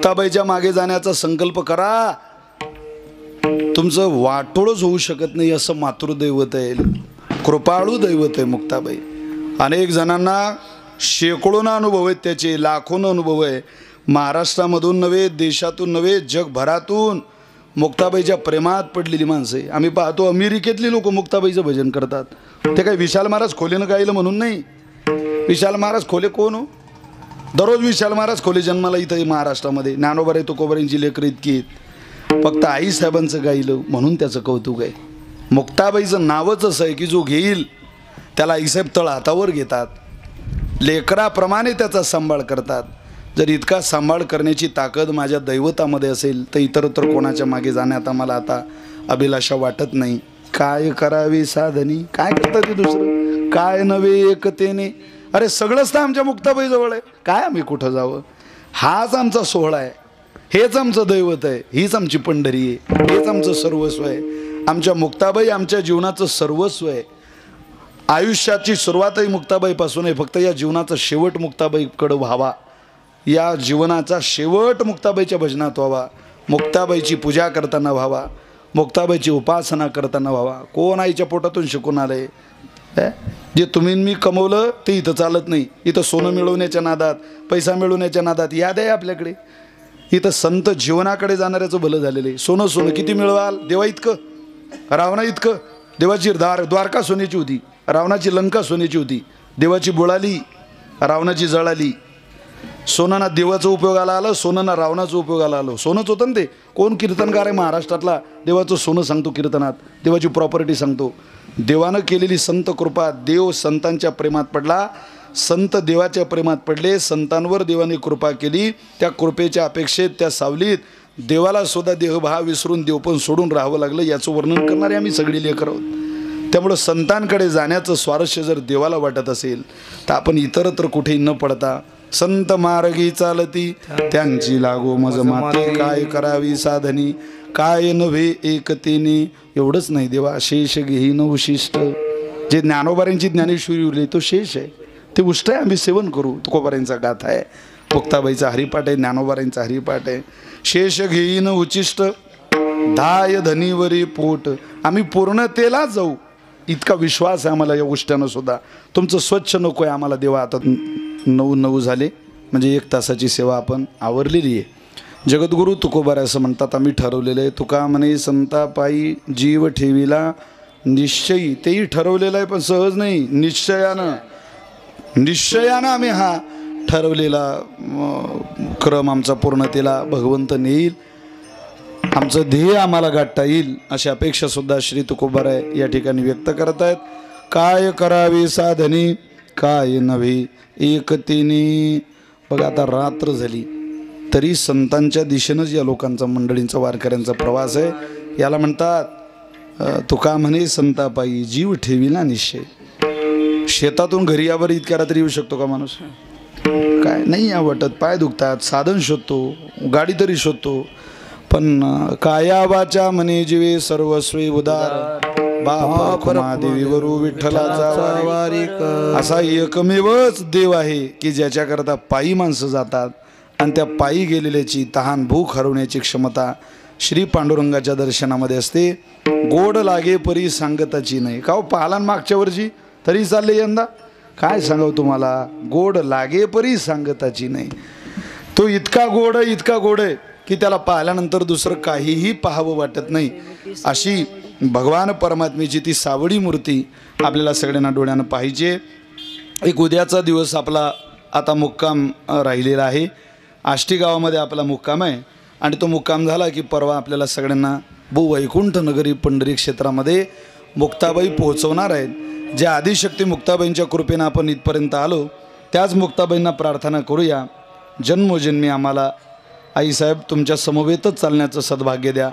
मुक्ताबाईच्या मागे जाण्याचा संकल्प करा, तुमचं वाटोळच होऊ शकत नाही असं मातृदैवत आहे, कृपाळू दैवत आहे मुक्ताबाई. अनेक जणांना शेकडोना अनुभव आहेत, त्याचे लाखोनं अनुभव आहे. महाराष्ट्रामधून नव्हे, देशातून नव्हे, जगभरातून मुक्ताबाईच्या प्रेमात पडलेली माणसं आहे. आम्ही पाहतो अमेरिकेतली लोक मुक्ताबाईचं भजन करतात. ते काय विशाल महाराज खोलेनं गायलं म्हणून नाही. विशाल महाराज खोले कोण हो? दररोज विशाल महाराज खोले जन्माला इथं महाराष्ट्रामध्ये. ज्ञानोबा तुकोबारांची लेकरं इतकी आहेत. फक्त आईसाहेबांचं गायलं म्हणून त्याचं कौतुक आहे. मुक्ताबाईचं नावच असं आहे की जो घेईल त्याला आईसाहेब तळ हातावर घेतात, लेकराप्रमाणे त्याचा सांभाळ करतात. जर इतका सांभाळ करण्याची ताकद माझ्या दैवतामध्ये असेल तर इतरत्र कोणाच्या मागे जाण्यात आम्हाला आता अभिलाषा वाटत नाही. काय करावी साधनी, काय करतात ते दुसरं, काय नवे एकतेने. अरे सगळंच तर आमच्या मुक्ताबाईजवळ आहे, काय आम्ही कुठं जावं? हाच आमचा सोहळा आहे, हेच आमचं दैवत आहे, हीच आमची पंढरी आहे, हेच आमचं सर्वस्व आहे. आमच्या मुक्ताबाई आमच्या जीवनाचं सर्वस्व आहे. आयुष्याची सुरुवातही मुक्ताबाईपासून आहे. फक्त या जीवनाचा शेवट मुक्ताबाईकडं व्हावा, या जीवनाचा शेवट मुक्ताबाईच्या भजनात व्हावा, मुक्ताबाईची पूजा करताना व्हावा, मुक्ताबाईची उपासना करताना व्हावा. कोण आईच्या पोटातून शिकून आले? जे तुम्ही मी कमवलं ते इथं चालत नाही. इथं सोनं मिळवण्याच्या नादात, पैसा मिळवण्याच्या नादात याद आहे आपल्याकडे. इथं संत जीवनाकडे जाणाऱ्याचं भलं झालेलं आहे. सोनं सोनं किती मिळवाल? देवा इतकं, रावणा इतकं. देवाची द्वारका सोन्याची होती, रावणाची लंका सोन्याची होती. देवाची बुळाली, रावणाची जळाली. सोनं ना देवाचं उपयोगाला आलं, सोनं ना रावणाचं उपयोगाला आलं. सोनंच होतं ना ते. कोण कीर्तनकार आहे महाराष्ट्रातला देवाचं सोनं सांगतो कीर्तनात, देवाची प्रॉपर्टी सांगतो. देवानं केलेली संत कृपा. देव संतांच्या प्रेमात पडला, संत देवाच्या प्रेमात पडले, संतांवर देवाने कृपा केली. त्या कृपेच्या अपेक्षेत, त्या सावलीत देवाला सुद्धा देहभाव विसरून देवपण सोडून राहावं लागलं. याचं वर्णन करणारे आम्ही सगळी लेकर आहोत. त्यामुळं संतांकडे जाण्याचं स्वारस्य जर देवाला वाटत असेल तर आपण इतरत्र कुठेही न पडता संत मार्गी चालती त्यांची लागो मज माते. काय करावी साधनी, काय नव्हे एकतेने. एवढंच नाही देवा, शेष घेईन उशिष्ट. जे ज्ञानोबारांची ज्ञानेश्वरी उरली तो शेष आहे, ते उष्ट आहे. आम्ही सेवन करू. तुकोबारांचा गाथा आहे, मुक्ताबाईचा हरिपाठ आहे, ज्ञानोबारांचा हरिपाठ आहे. शेष घेईन उचिष्ट धाय धनीवरी पोट. आम्ही पूर्णतेला जाऊ इतका विश्वास आहे आम्हाला या गोष्टीनं सुद्धा. तुमचं स्वच्छ नको आहे आम्हाला देवा. आता 9:09 झाले म्हणजे 1 तासाची सेवा आपण आवरलेली आहे. जगद्गुरू तुकोबार असं म्हणतात, आम्ही ठरवलेलं आहे. तुका म्हणे संतापायी जीव ठेविला निश्चयी. तेही ठरवलेलं आहे पण सहज नाही, निश्चयानं आम्ही हा ठरवलेला क्रम आमचा पूर्णतेला भगवंत नेईल. आमचं ध्येय आम्हाला गाठता येईल अशी अपेक्षा सुद्धा श्री तुकोबार या ठिकाणी व्यक्त करत आहेत. काय करावे साधनी, काय नव्हे एकतेने. बघा आता रात्र झाली तरी संतांच्या दिशेनंच या लोकांचा, मंडळींचा, वारकऱ्यांचा प्रवास आहे. याला म्हणतात तुका म्हणे संतापायी जीव ठेविला निश्चय. शेतातून घरी यावर इतक्या रात्री येऊ शकतो का माणूस? काय नाही वाटत, पाय दुखतात, साधन शोधतो, गाडी तरी शोधतो. पण काया वाचा म्हणे जीवे सर्वस्वी उदार. बाप देवी वरू विठ्ठलाचा वारी. असा एकमेवच देव आहे की ज्याच्याकरता पायी माणसं जातात आणि त्या पायी गेलेल्याची तहान भूक हरवण्याची क्षमता श्री पांडुरंगाच्या दर्शनामध्ये असते. गोड लागे परी सांगताची नाही. का हो पाहला मागच्या वर्षी तरी चालले यंदा? काय सांगावं तुम्हाला, गोड लागे परी सांगताची नाही. तो इतका गोड आहे की त्याला पाहिल्यानंतर दुसरं काहीही पाहावं वाटत नाही. अशी भगवान परमात्मेची ती सावळी मूर्ती आपल्याला सगळ्यांना डोळ्यानं पाहिजे. एक उद्याचा दिवस आपला आता मुक्काम राहिलेला आहे. आष्टी गावामध्ये आपला मुक्काम आहे आणि तो मुक्काम झाला की परवा आपल्याला सगळ्यांना वैकुंठ नगरी पंढरी क्षेत्रामध्ये मुक्ताबाई पोहोचवणार आहेत. ज्या आदिशक्ती मुक्ताबाईंच्या कृपेनं आपण इथपर्यंत आलो त्याच मुक्ताबाईंना प्रार्थना करूया, जन्मोजन्मी आम्हाला आईसाहेब तुमच्या समवेतच चालण्याचं सद्भाग्य द्या,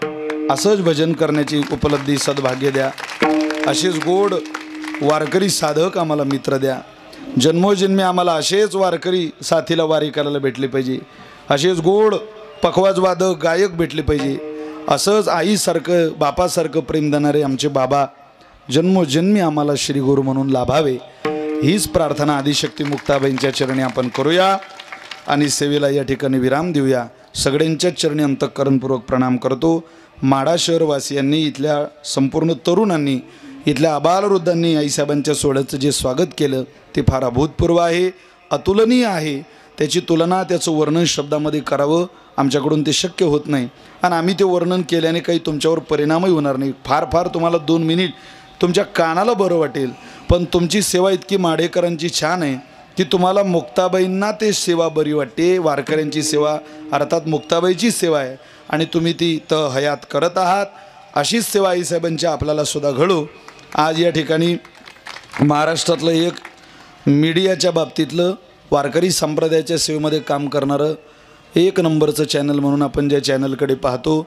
असंच भजन करण्याची उपलब्धी सद्भाग्य द्या, असेच गोड वारकरी साधक आम्हाला मित्र द्या. जन्मोजन्मी आम्हाला असेच वारकरी साथीला वारी करायला भेटले पाहिजे, असेच गोड पखवाजवादक गायक भेटले पाहिजे, असंच आईसारखं बापासारखं प्रेम देणारे आमचे बाबा जन्मोजन्मी आम्हाला श्री गुरु म्हणून लाभावे. हीच प्रार्थना आदिशक्ती मुक्ताबाईंच्या चरणी आपण करूया आणि सेवेला या ठिकाणी विराम देऊया. सगळ्यांच्याच चरणी अंतःकरणपूर्वक प्रणाम करतो। माढा शहरवासियांनी, इथल्या संपूर्ण तरुणांनी, इथल्या आबालवृद्धांनी आईसाहेबांच्या सोहळ्याचं जे स्वागत केलं ते फार अभूतपूर्व आहे, अतुलनीय आहे। त्याची तुलना, त्याचं वर्णन शब्दामध्ये करावं आमच्याकडून ते शक्य होत नाही आणि आम्ही ते वर्णन केल्याने काही तुमच्यावर परिणामही होणार नाही। फार फार तुम्हाला 2 मिनिट तुमच्या कानाला बरं वाटेल, पण तुमची सेवा इतकी माढेकरांची छान आहे की तुम्हाला मुक्ताबाईंना ते सेवा बरी वाटते। वारकऱ्यांची सेवा अर्थात मुक्ताबाईची सेवा आहे आणि तुम्ही ती हयात करत आहात। अशीच सेवा आईसाहेबांची आपल्याला सुद्धा घडो। आज या ठिकाणी महाराष्ट्रातलं एक मीडियाच्या बाबतीतलं वारकरी संप्रदायाच्या सेवेमध्ये काम करणारं 1 नंबरचं चॅनल म्हणून आपण ज्या चॅनलकडे पाहतो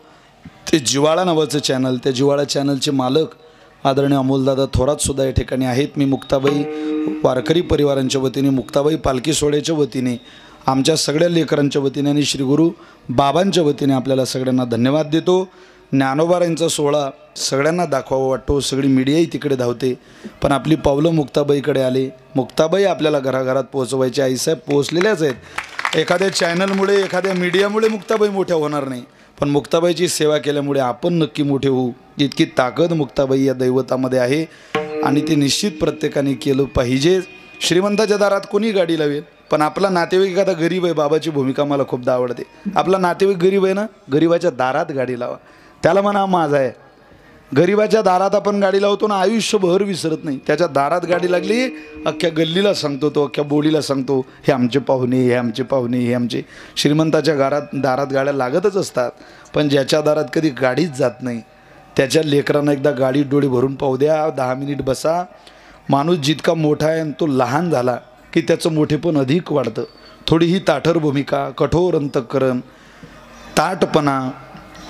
ते जिव्हाळा नावाचं चॅनल, त्या जिव्हाळा चॅनलचे मालक आदरणीय अमोलदादा थोरातसुद्धा या ठिकाणी आहेत। मी मुक्ताबाई वारकरी परिवारांच्या वतीने, मुक्ताबाई पालखी सोहळ्याच्या वतीने, आमच्या सगळ्या लेकरांच्या वतीने आणि श्री गुरु बाबांच्या वतीने आपल्याला सगळ्यांना धन्यवाद देतो। ज्ञानोबारांचा सोहळा सगळ्यांना दाखवावा वाटतो, सगळी मीडियाही तिकडे धावते, पण आपली पावलं मुक्ताबाईकडे आले। मुक्ताबाई आपल्याला घराघरात पोहोचवायचे, आईसाहेब पोहोचलेल्याच आहेत। एखाद्या चॅनलमुळे, एखाद्या मीडियामुळे मुक्ताबाई मोठ्या होणार नाही, पण मुक्ताबाईची सेवा केल्यामुळे आपण नक्की मोठे होऊ। इतकी ताकद मुक्ताबाई या दैवतामध्ये आहे आणि ते निश्चित प्रत्येकाने केलं पाहिजे। श्रीमंताच्या दारात कोणी गाडी लावेल, पण आपला नातेवाईक एखादा गरीब आहे, बाबाची भूमिका मला खूपदा आवडते। आपला नातेवाईक गरीब आहे ना, गरीबाच्या दारात गाडी लावा, त्याला म्हणा माझा आहे। गरीबाच्या दारात आपण गाडी लावतो ना, आयुष्यभर विसरत नाही। त्याच्या दारात गाडी लागली, अख्ख्या गल्लीला सांगतो, तो अख्ख्या बोडीला सांगतो, हे आमचे पाहुणे, हे आमचे पाहुणे, हे आमचे। श्रीमंताच्या दारात गाड्या लागतच असतात, पण ज्याच्या दारात कधी गाडीच जात नाही त्याच्या लेकरांना एकदा गाडी डोळे भरून पाहू द्या, 10 मिनिट बसा। माणूस जितका मोठा आहे आणि तो लहान झाला की त्याचं मोठेपण अधिक वाढतं। थोडी ही ताठर भूमिका, कठोर अंतःकरण, ताटपणा,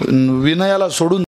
विनयाला सोडून